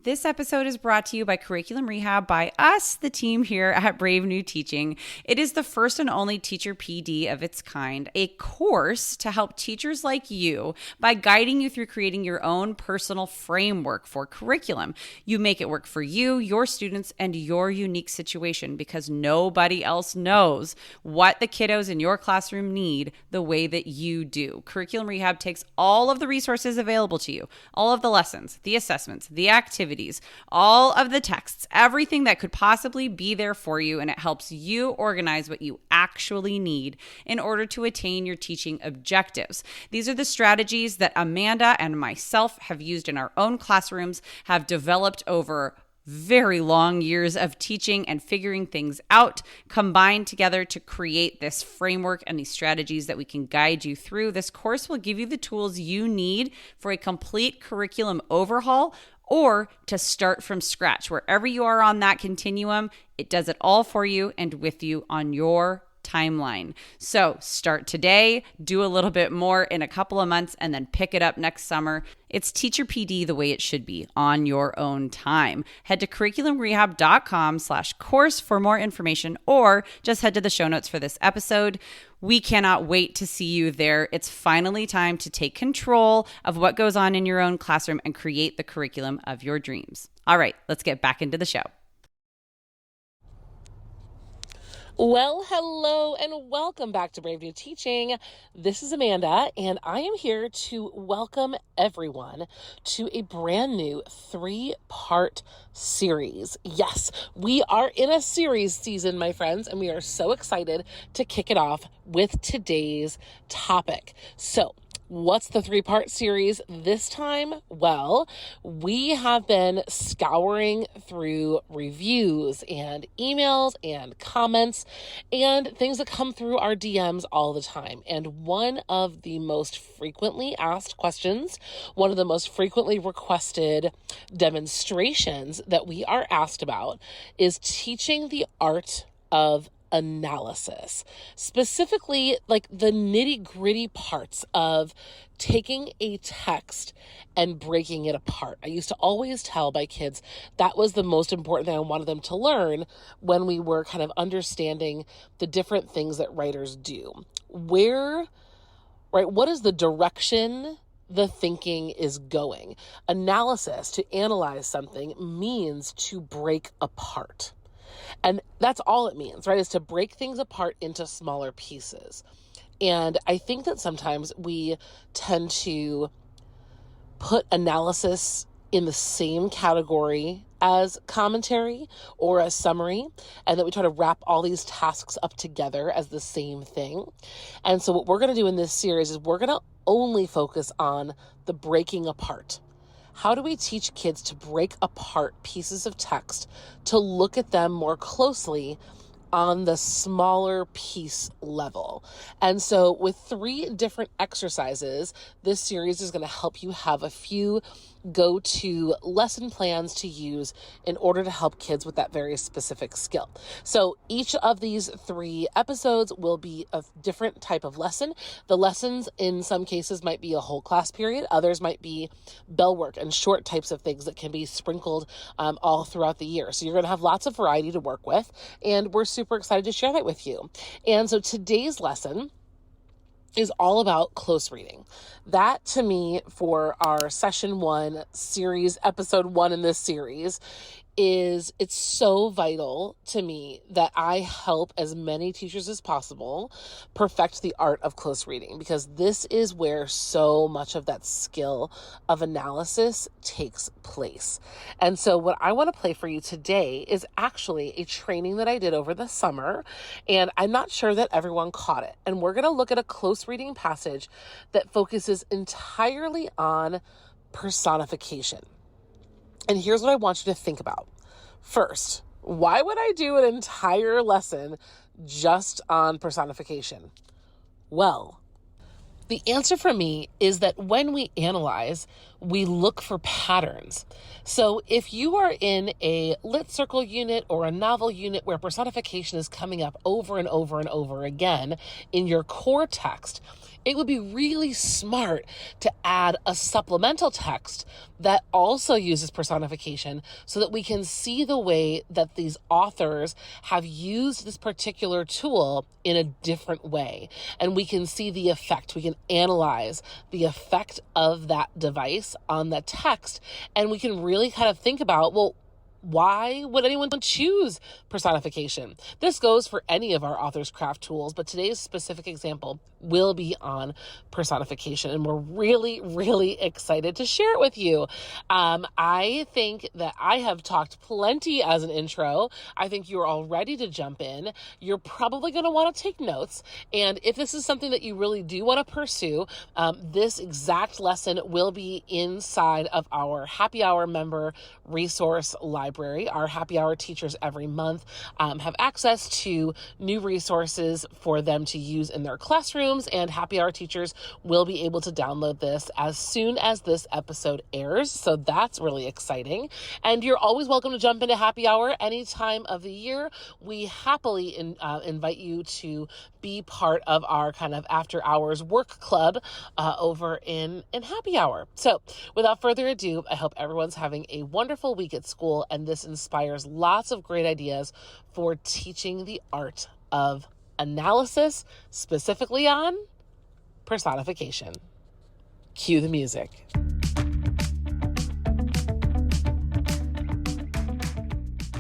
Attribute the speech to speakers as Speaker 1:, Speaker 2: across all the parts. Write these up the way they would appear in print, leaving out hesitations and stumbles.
Speaker 1: This episode is brought to you by Curriculum Rehab by us, the team here at Brave New Teaching. It is the first and only teacher PD of its kind, a course to help teachers like you by guiding you through creating your own personal framework for curriculum. You make it work for you, your students, and your unique situation because nobody else knows what the kiddos in your classroom need the way that you do. Curriculum Rehab takes all of the resources available to you, all of the lessons, the assessments, the activities, all of the texts, everything that could possibly be there for you, and it helps you organize what you actually need in order to attain your teaching objectives. These are the strategies that Amanda and myself have used in our own classrooms, have developed over very long years of teaching and figuring things out, combined together to create this framework and these strategies that we can guide you through. This course will give you the tools you need for a complete curriculum overhaul or to start from scratch. Wherever you are on that continuum, it does it all for you and with you on your timeline. So start today, do a little bit more in a couple of months, and then pick it up next summer. It's Teacher PD the way it should be on your own time. Head to curriculumrehab.com/course for more information, or just head to the show notes for this episode. We cannot wait to see you there. It's finally time to take control of what goes on in your own classroom and create the curriculum of your dreams. All right, let's get back into the show.
Speaker 2: Well, hello and welcome back to Brave New Teaching. This is Amanda, and I am here to welcome everyone to a brand new 3-part series. Yes, we are in a series season, my friends, and we are so excited to kick it off with today's topic. So, what's the 3-part series this time? Well, we have been scouring through reviews and emails and comments and things that come through our DMs all the time. And one of the most frequently asked questions, one of the most frequently requested demonstrations that we are asked about is teaching the art of analysis, specifically like the nitty-gritty parts of taking a text and breaking it apart. I used to always tell my kids that was the most important thing I wanted them to learn when we were kind of understanding the different things that writers do. What is the direction the thinking is going? Analysis, to analyze something, means to break apart. And that's all it means, right? Is to break things apart into smaller pieces. And I think that sometimes we tend to put analysis in the same category as commentary or a summary, and that we try to wrap all these tasks up together as the same thing. And so what we're going to do in this series is we're going to only focus on the breaking apart. How do we teach kids to break apart pieces of text to look at them more closely on the smaller piece level? And so with 3 different exercises, this series is going to help you have a few go-to lesson plans to use in order to help kids with that very specific skill. So each of these 3 episodes will be a different type of lesson. The lessons in some cases might be a whole class period. Others might be bell work and short types of things that can be sprinkled all throughout the year. So you're going to have lots of variety to work with, and we're super excited to share that with you. And so today's lesson is all about close reading. That, to me, for our session 1 series, episode 1 in this series, it's so vital to me that I help as many teachers as possible perfect the art of close reading, because this is where so much of that skill of analysis takes place. And so what I want to play for you today is actually a training that I did over the summer, and I'm not sure that everyone caught it. And we're going to look at a close reading passage that focuses entirely on personification. And here's what I want you to think about. First, why would I do an entire lesson just on personification? Well, the answer for me is that when we analyze, we look for patterns. So if you are in a lit circle unit or a novel unit where personification is coming up over and over and over again in your core text, it would be really smart to add a supplemental text that also uses personification so that we can see the way that these authors have used this particular tool in a different way. And we can see the effect. We can analyze the effect of that device on the text. And we can really kind of think about, well, why would anyone choose personification? This goes for any of our author's craft tools, but today's specific example will be on personification, and we're really, really excited to share it with you. I think that I have talked plenty as an intro. I think you're all ready to jump in. You're probably going to want to take notes, and if this is something that you really do want to pursue, this exact lesson will be inside of our happy hour member resource library. Our happy hour teachers every month have access to new resources for them to use in their classrooms, and happy hour teachers will be able to download this as soon as this episode airs. So that's really exciting. And you're always welcome to jump into happy hour any time of the year. We happily invite you to be part of our kind of after hours work club over in happy hour. So without further ado, I hope everyone's having a wonderful week at school, and this inspires lots of great ideas for teaching the art of analysis, specifically on personification. Cue the music.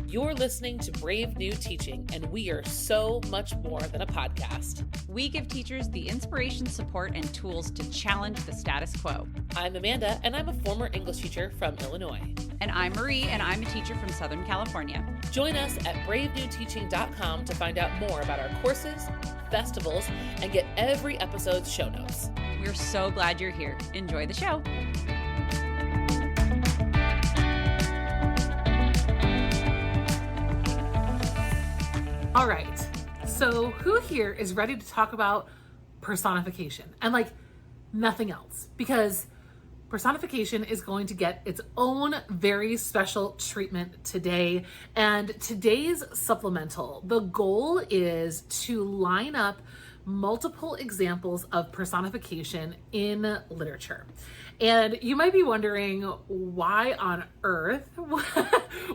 Speaker 2: You're listening to Brave New Teaching, and we are so much more than a podcast.
Speaker 1: We give teachers the inspiration, support, and tools to challenge the status quo.
Speaker 2: I'm Amanda, and I'm a former English teacher from Illinois.
Speaker 1: And I'm Marie, and I'm a teacher from Southern California.
Speaker 2: Join us at bravenewteaching.com to find out more about our courses, festivals, and get every episode's show notes.
Speaker 1: We're so glad you're here. Enjoy the show.
Speaker 3: All right, so who here is ready to talk about personification and like nothing else? Because personification is going to get its own very special treatment today. And today's supplemental, the goal is to line up multiple examples of personification in literature. And you might be wondering, why on earth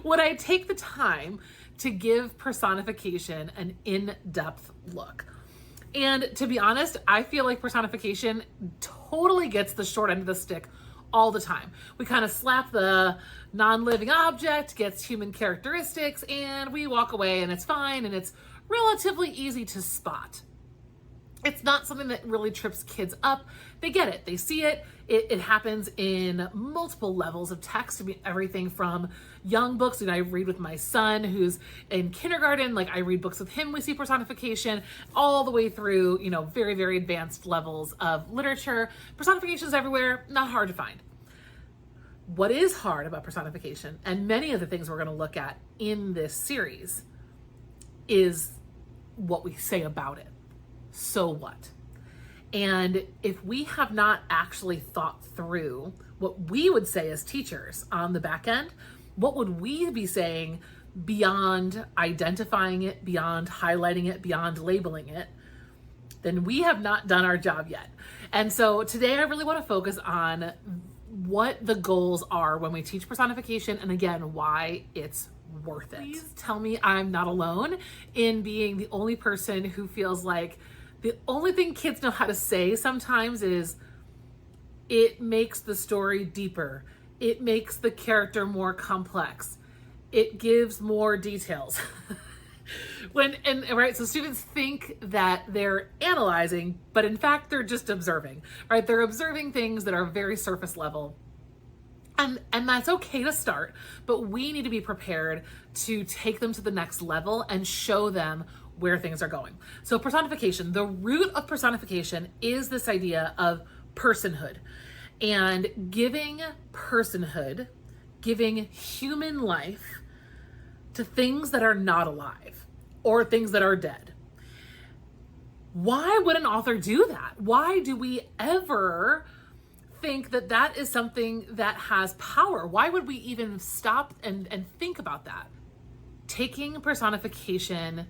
Speaker 3: would I take the time to give personification an in-depth look? And to be honest, I feel like personification totally gets the short end of the stick all the time. We kind of slap the non-living object, gets human characteristics, and we walk away and it's fine and it's relatively easy to spot. It's not something that really trips kids up. They get it. They see it. It happens in multiple levels of text. I mean, everything from young books, and I read with my son who's in kindergarten, like I read books with him, we see personification, all the way through, very, very advanced levels of literature. Personification is everywhere, not hard to find. What is hard about personification, and many of the things we're going to look at in this series, is what we say about it. So what? And if we have not actually thought through what we would say as teachers on the back end, what would we be saying beyond identifying it, beyond highlighting it, beyond labeling it, then we have not done our job yet. And so today I really want to focus on what the goals are when we teach personification, and again, why it's worth it. Please tell me I'm not alone in being the only person who feels like the only thing kids know how to say sometimes is, it makes the story deeper. It makes the character more complex. It gives more details. So students think that they're analyzing, but in fact, they're just observing, right? They're observing things that are very surface level. And that's okay to start, but we need to be prepared to take them to the next level and show them where things are going. So personification, the root of personification is this idea of personhood, and giving personhood, giving human life to things that are not alive or things that are dead. Why would an author do that? Why do we ever think that that is something that has power. Why would we even stop and think about that? Taking personification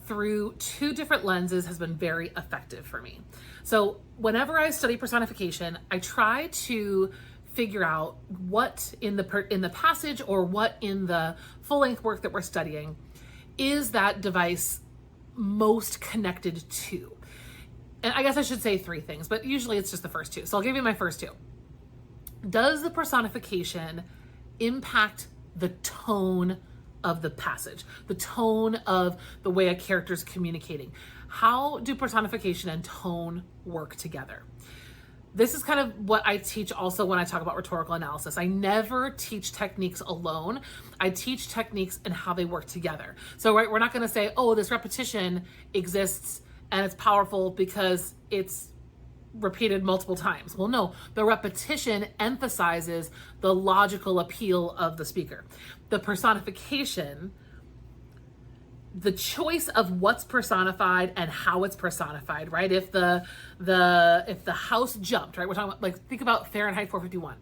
Speaker 3: through two different lenses has been very effective for me. So whenever I study personification, I try to figure out what in the passage or what in the full-length work that we're studying is that device most connected to. And I guess I should say three things, but usually it's just the first two. So I'll give you my first two. Does the personification impact the tone of the passage, the tone of the way a character is communicating? How do personification and tone work together? This is kind of what I teach also when I talk about rhetorical analysis. I never teach techniques alone. I teach techniques and how they work together. So right, we're not going to say, oh, this repetition exists and it's powerful because it's repeated multiple times. Well, no, the repetition emphasizes the logical appeal of the speaker. The personification, the choice of what's personified and how it's personified, right? If the house jumped, right? We're talking about, like, think about Fahrenheit 451.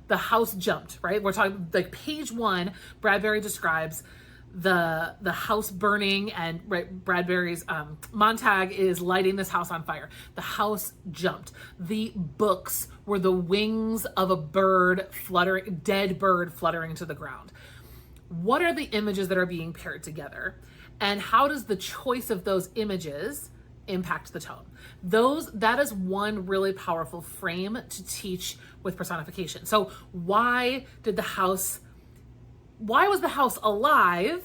Speaker 3: The house jumped, right? We're talking like page 1, Bradbury describes the house burning, and right, Bradbury's Montag is lighting this house on fire. The house jumped. The books were the wings of a bird fluttering, dead bird fluttering to the ground. What are the images that are being paired together, and how does the choice of those images impact the tone? That is one really powerful frame to teach with personification. So why was the house alive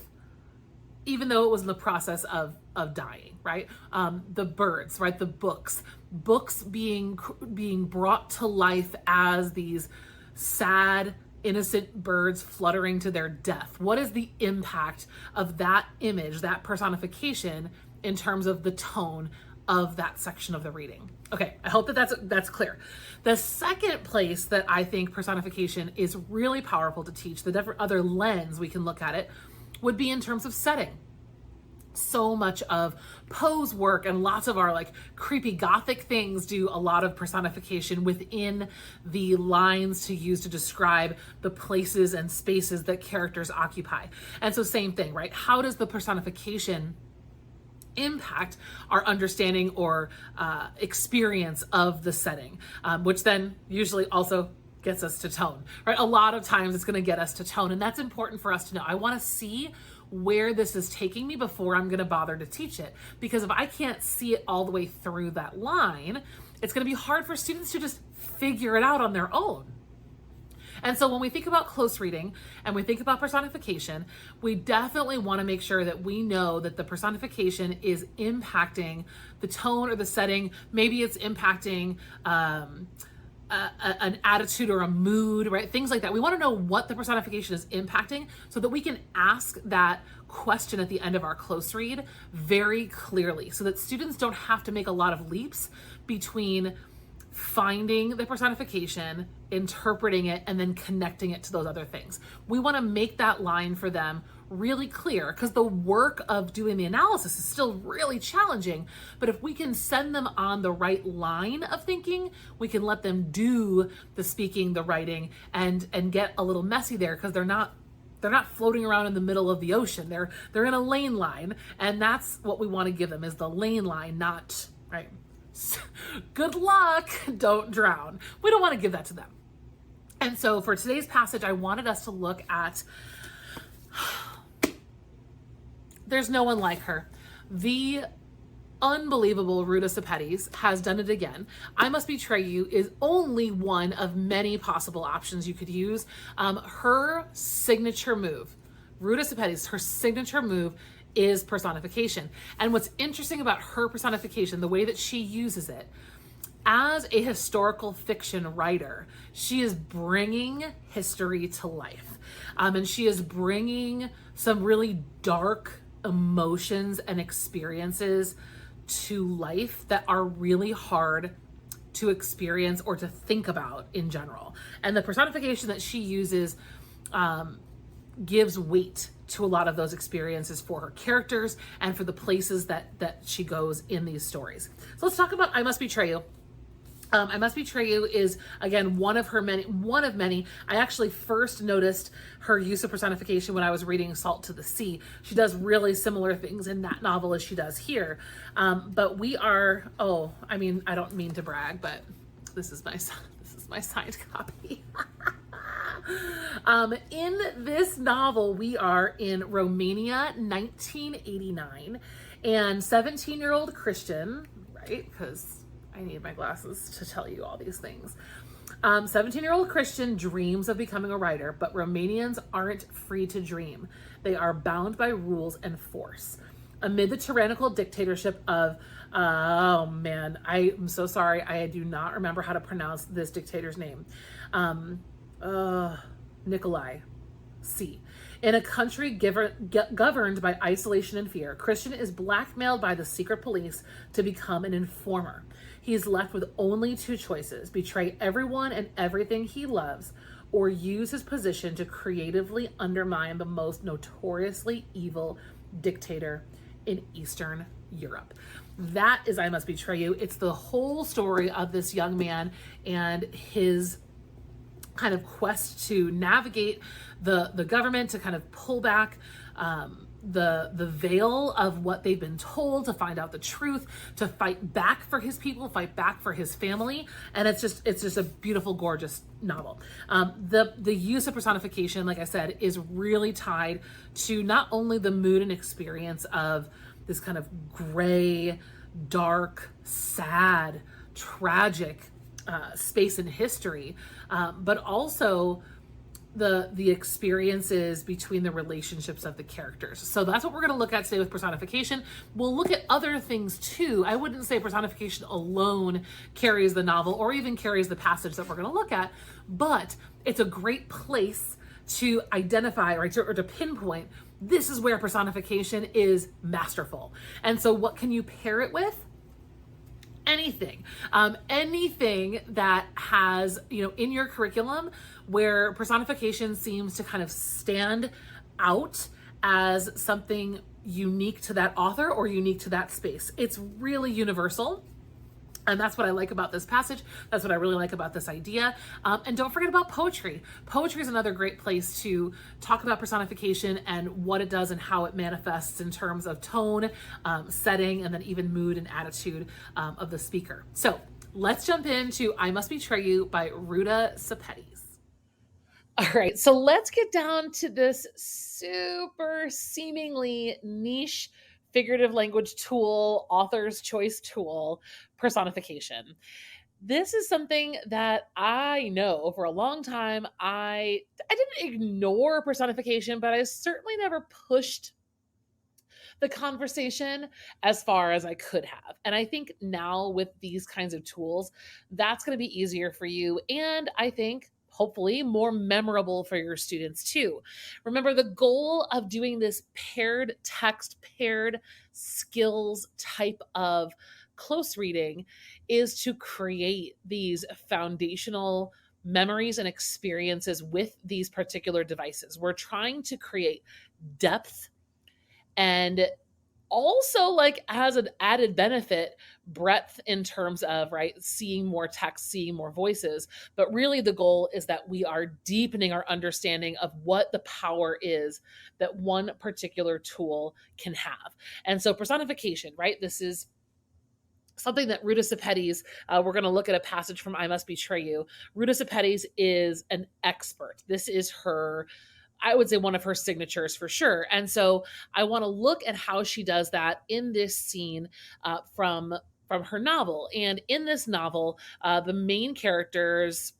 Speaker 3: even though it was in the process of dying, right? The birds, right? The books being brought to life as these sad, innocent birds fluttering to their death. What is the impact of that image, that personification, in terms of the tone of that section of the reading? Okay, I hope that that's clear. The second place that I think personification is really powerful to teach, the different other lens we can look at it, would be in terms of setting. So much of Poe's work and lots of our like creepy gothic things do a lot of personification within the lines to use to describe the places and spaces that characters occupy. And so same thing, right? How does the personification impact our understanding or experience of the setting, which then usually also gets us to tone, right? A lot of times it's going to get us to tone, and that's important for us to know. I want to see where this is taking me before I'm going to bother to teach it, because if I can't see it all the way through that line, it's going to be hard for students to just figure it out on their own. And so when we think about close reading and we think about personification, we definitely want to make sure that we know that the personification is impacting the tone or the setting. Maybe it's impacting an attitude or a mood, right? Things like that. We want to know what the personification is impacting so that we can ask that question at the end of our close read very clearly, so that students don't have to make a lot of leaps between finding the personification, interpreting it, and then connecting it to those other things. We want to make that line for them really clear, because the work of doing the analysis is still really challenging. But if we can send them on the right line of thinking, we can let them do the speaking, the writing, and get a little messy there, because they're not floating around in the middle of the ocean. They're in a lane line, and that's what we want to give them, is the lane line, not right. Good luck, don't drown. We don't want to give that to them. And so for today's passage, I wanted us to look at There's No One Like Her. The unbelievable Ruta Sepetys has done it again. I Must Betray You is only one of many possible options you could use. Her signature move, Ruta Sepetys, her signature move is personification. And what's interesting about her personification, the way that she uses it, as a historical fiction writer, she is bringing history to life. And she is bringing some really dark emotions and experiences to life that are really hard to experience or to think about in general. And the personification that she uses gives weight to a lot of those experiences for her characters and for the places that she goes in these stories. So let's talk about I Must Betray You. I Must Betray You is, again, one of many. I actually first noticed her use of personification when I was reading Salt to the Sea. She does really similar things in that novel as she does here. But we are, I don't mean to brag, but this is my signed copy. In this novel, we are in Romania, 1989, and 17-year-old Christian, right? Because I need my glasses to tell you all these things. 17-year-old Christian dreams of becoming a writer, but Romanians aren't free to dream. They are bound by rules and force. Amid the tyrannical dictatorship of, oh man, I am so sorry. I do not remember how to pronounce this dictator's name. Nikolai C. In a country governed by isolation and fear, Christian is blackmailed by the secret police to become an informer. He is left with only two choices: betray everyone and everything he loves, or use his position to creatively undermine the most notoriously evil dictator in Eastern Europe. That is I Must Betray You. It's the whole story of this young man and his kind of quest to navigate the government, to kind of pull back the veil of what they've been told, to find out the truth, to fight back for his people, fight back for his family. And it's just a beautiful, gorgeous novel. The use of personification, like I said, is really tied to not only the mood and experience of this kind of gray, dark, sad, tragic space in history, but also the experiences between the relationships of the characters. So that's what we're going to look at today with personification. We'll look at other things too. I wouldn't say personification alone carries the novel or even carries the passage that we're going to look at, but it's a great place to identify, right, or to pinpoint, this is where personification is masterful. And so what can you pair it with? Anything that has, in your curriculum where personification seems to kind of stand out as something unique to that author or unique to that space. It's really universal. And that's what I like about this passage. That's what I really like about this idea. And don't forget about poetry. Poetry is another great place to talk about personification and what it does and how it manifests in terms of tone, setting, and then even mood and attitude of the speaker. So let's jump into I Must Betray You by Ruta Sepetys. All right, so let's get down to this super seemingly niche figurative language tool, author's choice tool, personification. This is something that I know for a long time. I didn't ignore personification, but I certainly never pushed the conversation as far as I could have. And I think now with these kinds of tools, that's going to be easier for you. And I think hopefully more memorable for your students too. Remember, the goal of doing this paired text, paired skills type of close reading is to create these foundational memories and experiences with these particular devices. We're trying to create depth and also, like, as an added benefit, breadth in terms of, right, seeing more text, seeing more voices. But really the goal is that we are deepening our understanding of what the power is that one particular tool can have. And so personification, right? This is something that Ruta Sepetys, we're going to look at a passage from I Must Betray You. Ruta Sepetys is an expert. This is her, I would say, one of her signatures for sure. And so I want to look at how she does that in this scene from her novel. And in this novel, the main character's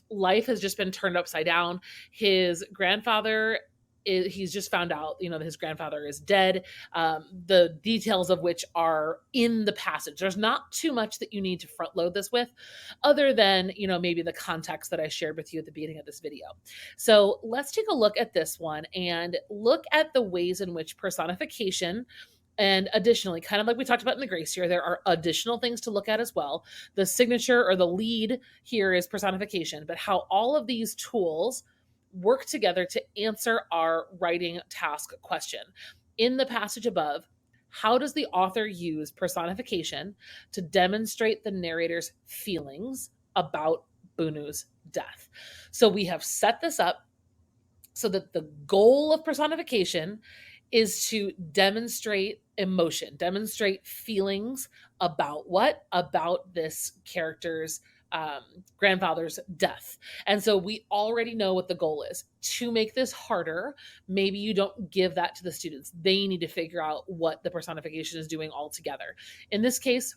Speaker 3: life has just been turned upside down. His grandfather, he's just found out, that his grandfather is dead. The details of which are in the passage. There's not too much that you need to front load this with, other than, maybe the context that I shared with you at the beginning of this video. So let's take a look at this one and look at the ways in which personification, and additionally, kind of like we talked about in the grace here, there are additional things to look at as well. The signature or the lead here is personification, but how all of these tools work together to answer our writing task question. In the passage above,
Speaker 2: How does the author use personification to demonstrate the narrator's feelings about Bunu's death? So we have set this up so that the goal of personification is to demonstrate emotion, demonstrate feelings about what? About this character's grandfather's death. And so we already know what the goal is. To make this harder, maybe you don't give that to the students. They need to figure out what the personification is doing altogether. In this case,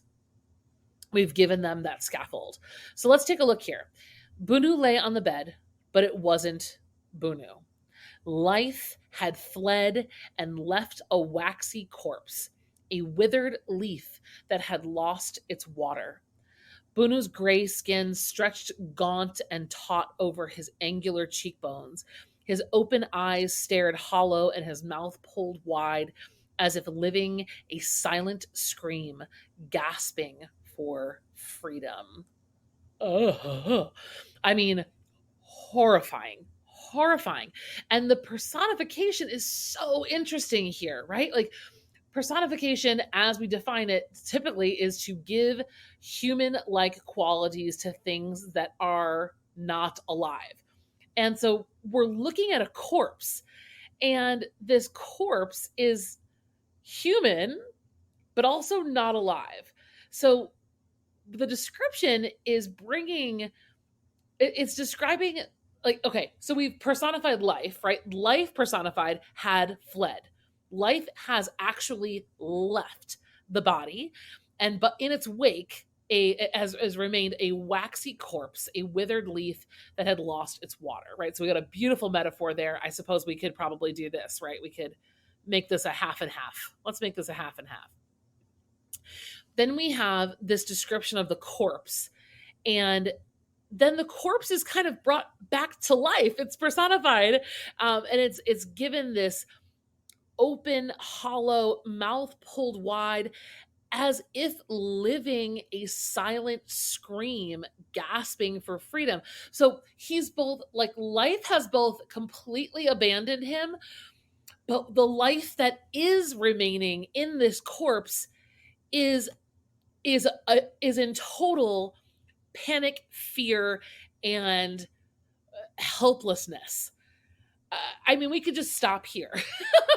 Speaker 2: we've given them that scaffold. So let's take a look here. Bunu lay on the bed, but it wasn't Bunu. Life had fled and left a waxy corpse, a withered leaf that had lost its water. Bunu's gray skin stretched gaunt and taut over his angular cheekbones. His open eyes stared hollow and his mouth pulled wide, as if living a silent scream, gasping for freedom. Ugh. I mean, horrifying. Horrifying. And the personification is so interesting here, right? Like, personification, as we define it, typically is to give human like qualities to things that are not alive. And so we're looking at a corpse, and this corpse is human, but also not alive. So the description is it's describing, like, okay, so we've personified life, right? Life personified had fled. Life has actually left the body, but in its wake, has remained a waxy corpse, a withered leaf that had lost its water, right? So we got a beautiful metaphor there. I suppose we could probably do this, right? We could make this a half and half. Let's make this a half and half. Then we have this description of the corpse, and then the corpse is kind of brought back to life. It's personified, and it's given this open, hollow, mouth pulled wide, as if living a silent scream, gasping for freedom. So he's both, like, life has both completely abandoned him, but the life that is remaining in this corpse is in total panic, fear, and helplessness. I mean, we could just stop here.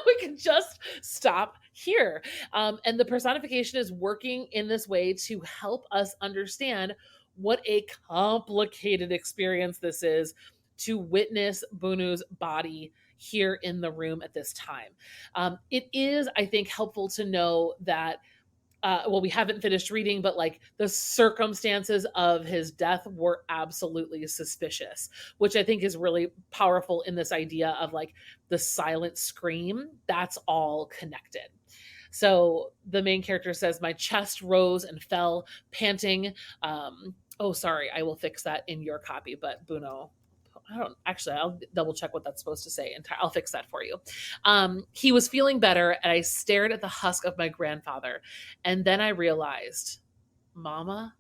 Speaker 2: We could just stop here. And the personification is working in this way to help us understand what a complicated experience this is to witness Bunu's body here in the room at this time. It is, I think, helpful to know that we haven't finished reading, but like the circumstances of his death were absolutely suspicious, which I think is really powerful in this idea of like the silent scream. That's all connected. So the main character says, my chest rose and fell, panting. Sorry, I will fix that in your copy, but Buno, I'll double check what that's supposed to say, and I'll fix that for you. He was feeling better, and I stared at the husk of my grandfather, and then I realized, Mama.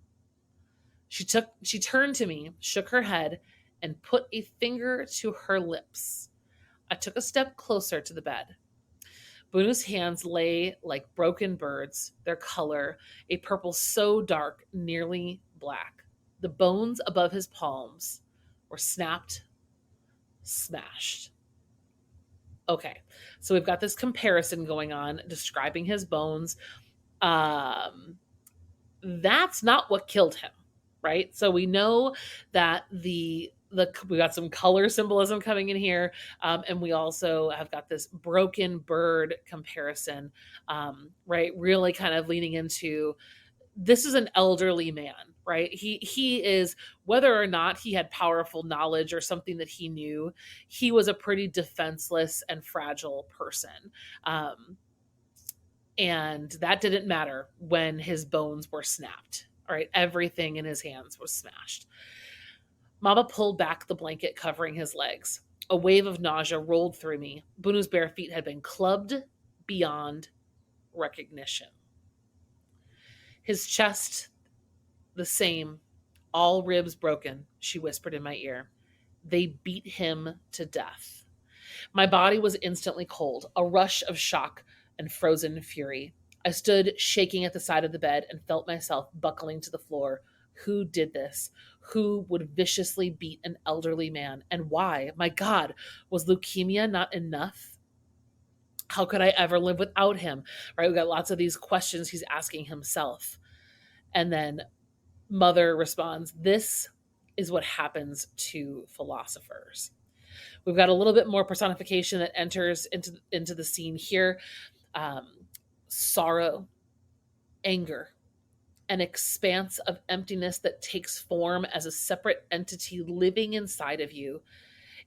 Speaker 2: She turned to me, shook her head, and put a finger to her lips. I took a step closer to the bed. Bunu's hands lay like broken birds, their color a purple so dark, nearly black. The bones above his palms were snapped, smashed. Okay, so we've got this comparison going on, describing his bones. That's not what killed him, right? So we know that we got some color symbolism coming in here, and we also have got this broken bird comparison, right? Really kind of leaning into, this is an elderly man, right? He is, whether or not he had powerful knowledge or something that he knew, he was a pretty defenseless and fragile person. And that didn't matter when his bones were snapped, all right? Everything in his hands was smashed. Mama pulled back the blanket covering his legs. A wave of nausea rolled through me. Bunu's bare feet had been clubbed beyond recognition. His chest, the same, all ribs broken, she whispered in my ear. They beat him to death. My body was instantly cold, a rush of shock and frozen fury. I stood shaking at the side of the bed and felt myself buckling to the floor. Who did this? Who would viciously beat an elderly man? And why? My God, was leukemia not enough? How could I ever live without him? Right? We got lots of these questions he's asking himself. And then Mother responds, this is what happens to philosophers. We've got a little bit more personification that enters into the scene here. Sorrow, anger, an expanse of emptiness that takes form as a separate entity living inside of you.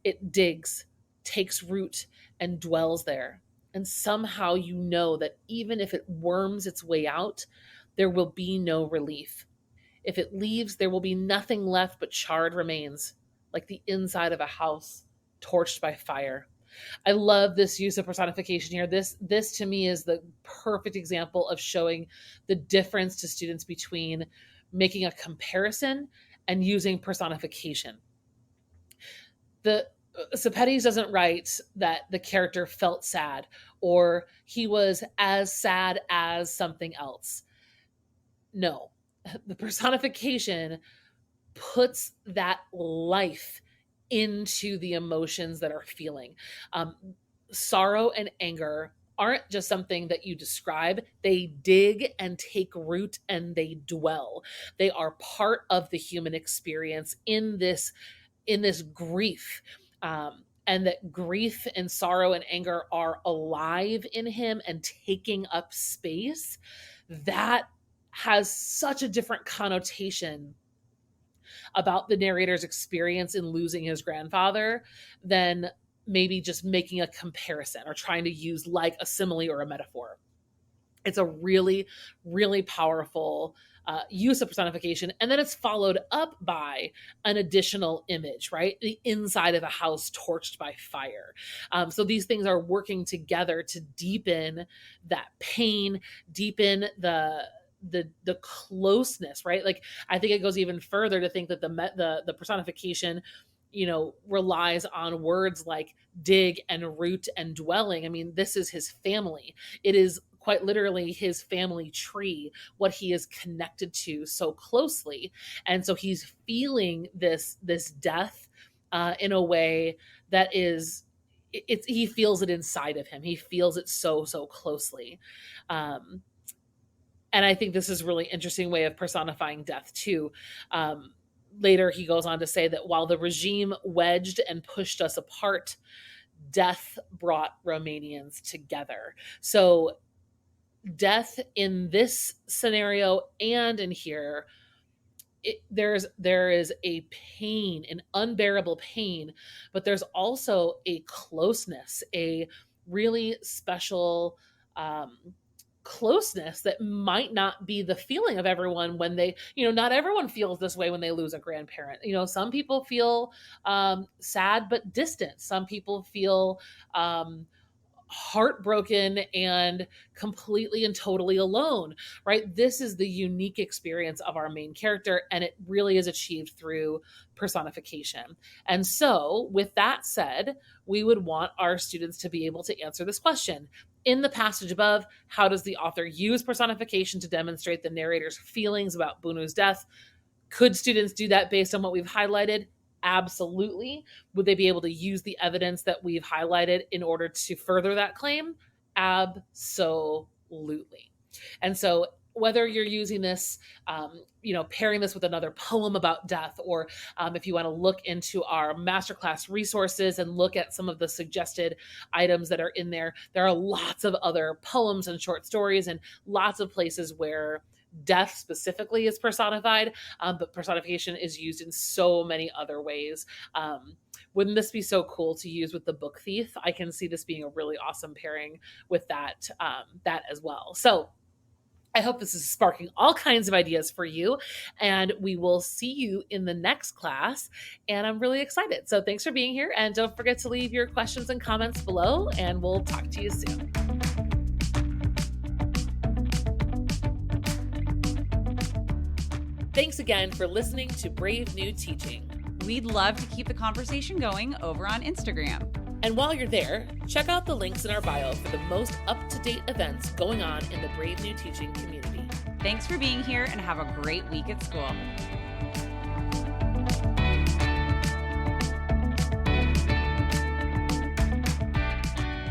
Speaker 2: It digs, takes root, and dwells there. And somehow you know that even if it worms its way out, there will be no relief. If it leaves, there will be nothing left but charred remains, like the inside of a house torched by fire. I love this use of personification here. This to me is the perfect example of showing the difference to students between making a comparison and using personification. The Sepetys doesn't write that the character felt sad or he was as sad as something else. No, the personification puts that life into the emotions that are feeling. Sorrow and anger aren't just something that you describe. They dig and take root and they dwell. They are part of the human experience in this grief. And that grief and sorrow and anger are alive in him and taking up space. That has such a different connotation about the narrator's experience in losing his grandfather than maybe just making a comparison or trying to use like a simile or a metaphor. It's a really, really powerful use of personification. And then it's followed up by an additional image, right? The inside of a house torched by fire. So these things are working together to deepen that pain, deepen the closeness, right? Like, I think it goes even further to think that the personification, relies on words like dig and root and dwelling. I mean, this is his family. It is quite literally his family tree, what he is connected to so closely. And so he's feeling this death in a way that is, he feels it inside of him. He feels it so closely. And I think this is a really interesting way of personifying death too. Later, he goes on to say that while the regime wedged and pushed us apart, death brought Romanians together. So death in this scenario and in here, there is a pain, an unbearable pain, but there's also a closeness, a really special closeness that might not be the feeling of everyone when they, not everyone feels this way when they lose a grandparent. Some people feel sad but distant. Some people feel heartbroken and completely and totally alone, right? This is the unique experience of our main character, and it really is achieved through personification. And so, with that said, we would want our students to be able to answer this question. In the passage above, how does the author use personification to demonstrate the narrator's feelings about Bunu's death? Could students do that based on what we've highlighted? Absolutely. Would they be able to use the evidence that we've highlighted in order to further that claim? Absolutely. And so whether you're using this, pairing this with another poem about death, or if you want to look into our masterclass resources and look at some of the suggested items that are in there, there are lots of other poems and short stories and lots of places where death specifically is personified, but personification is used in so many other ways. Wouldn't this be so cool to use with the book thief? I can see this being a really awesome pairing with that as well. So I hope this is sparking all kinds of ideas for you, and we will see you in the next class, and I'm really excited. So thanks for being here, and don't forget to leave your questions and comments below, and we'll talk to you soon. Thanks again for listening to Brave New Teaching.
Speaker 1: We'd love to keep the conversation going over on Instagram.
Speaker 2: And while you're there, check out the links in our bio for the most up-to-date events going on in the Brave New Teaching community.
Speaker 1: Thanks for being here and have a great week at school.